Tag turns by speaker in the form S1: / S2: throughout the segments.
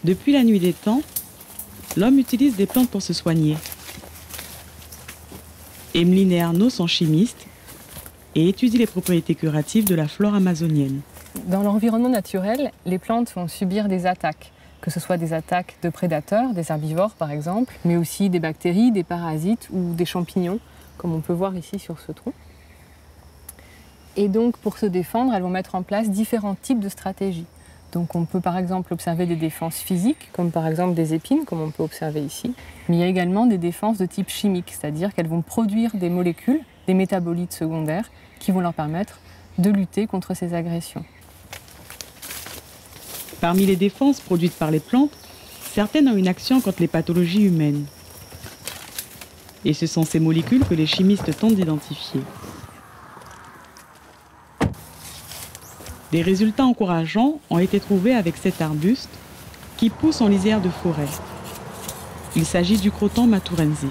S1: Depuis la nuit des temps, l'homme utilise des plantes pour se soigner. Emeline et Arnaud sont chimistes et étudient les propriétés curatives de la flore amazonienne.
S2: Dans l'environnement naturel, les plantes vont subir des attaques, que ce soit des attaques de prédateurs, des herbivores par exemple, mais aussi des bactéries, des parasites ou des champignons, comme on peut voir ici sur ce tronc. Et donc pour se défendre, elles vont mettre en place différents types de stratégies. Donc on peut par exemple observer des défenses physiques, comme par exemple des épines, comme on peut observer ici. Mais il y a également des défenses de type chimique, c'est-à-dire qu'elles vont produire des molécules, des métabolites secondaires, qui vont leur permettre de lutter contre ces agressions.
S1: Parmi les défenses produites par les plantes, certaines ont une action contre les pathologies humaines. Et ce sont ces molécules que les chimistes tentent d'identifier. Des résultats encourageants ont été trouvés avec cet arbuste qui pousse en lisière de forêt. Il s'agit du croton maturensis.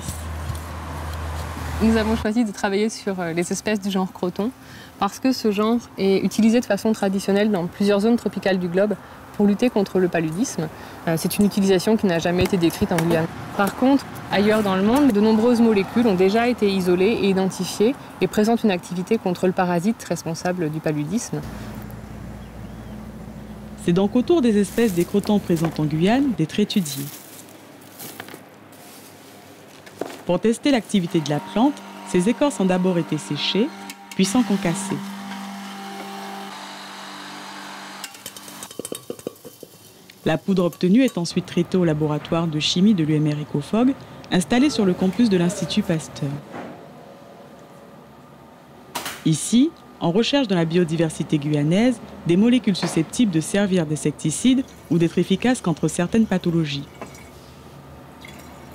S2: Nous avons choisi de travailler sur les espèces du genre croton parce que ce genre est utilisé de façon traditionnelle dans plusieurs zones tropicales du globe pour lutter contre le paludisme. C'est une utilisation qui n'a jamais été décrite en Guyane. Par contre, ailleurs dans le monde, de nombreuses molécules ont déjà été isolées et identifiées et présentent une activité contre le parasite responsable du paludisme.
S1: C'est donc autour des espèces des crotons présentes en Guyane d'être étudiées. Pour tester l'activité de la plante, ces écorces ont d'abord été séchées, puis sont concassées. La poudre obtenue est ensuite traitée au laboratoire de chimie de l'UMR Ecofog, installé sur le campus de l'Institut Pasteur. Ici, en recherche dans la biodiversité guyanaise, des molécules susceptibles de servir d'insecticides ou d'être efficaces contre certaines pathologies.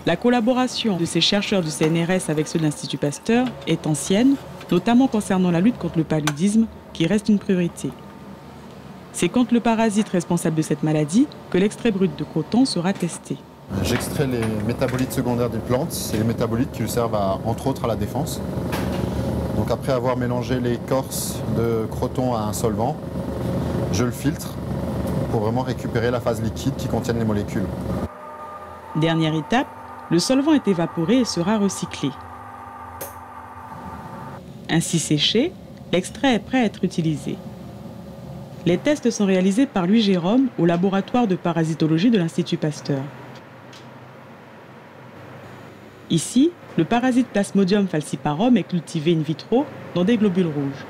S1: La collaboration de ces chercheurs du CNRS avec ceux de l'Institut Pasteur est ancienne, notamment concernant la lutte contre le paludisme, qui reste une priorité. C'est contre le parasite responsable de cette maladie que l'extrait brut de croton sera testé.
S3: J'extrais les métabolites secondaires des plantes. C'est les métabolites qui servent entre autres à la défense. Donc après avoir mélangé l'écorce de croton à un solvant, je le filtre pour vraiment récupérer la phase liquide qui contient les molécules.
S1: Dernière étape, le solvant est évaporé et sera recyclé. Ainsi séché, l'extrait est prêt à être utilisé. Les tests sont réalisés par Louis Jérôme au laboratoire de parasitologie de l'Institut Pasteur. Ici, le parasite Plasmodium falciparum est cultivé in vitro dans des globules rouges.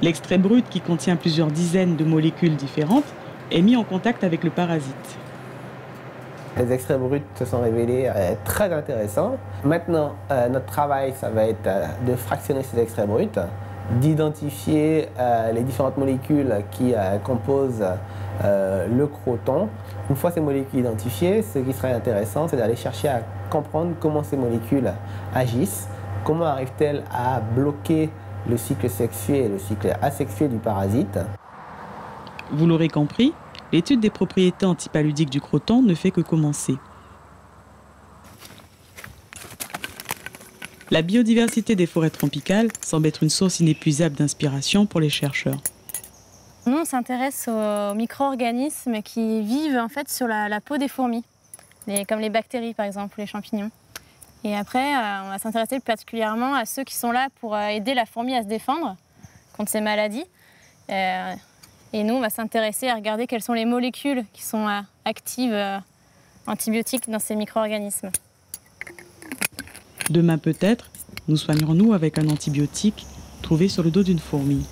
S1: L'extrait brut, qui contient plusieurs dizaines de molécules différentes, est mis en contact avec le parasite.
S4: Les extraits bruts se sont révélés très intéressants. Maintenant, notre travail, ça va être de fractionner ces extraits bruts, d'identifier les différentes molécules qui composent le croton. Une fois ces molécules identifiées, ce qui serait intéressant, c'est d'aller chercher à comprendre comment ces molécules agissent, comment arrivent-elles à bloquer le cycle sexué et le cycle asexué du parasite.
S1: Vous l'aurez compris, l'étude des propriétés antipaludiques du croton ne fait que commencer. La biodiversité des forêts tropicales semble être une source inépuisable d'inspiration pour les chercheurs.
S5: Nous, on s'intéresse aux micro-organismes qui vivent en fait sur la peau des fourmis, comme les bactéries par exemple, les champignons. Et après, on va s'intéresser particulièrement à ceux qui sont là pour aider la fourmi à se défendre contre ces maladies. Et nous, on va s'intéresser à regarder quelles sont les molécules qui sont actives antibiotiques dans ces micro-organismes.
S1: Demain peut-être, nous soignerons-nous avec un antibiotique trouvé sur le dos d'une fourmi.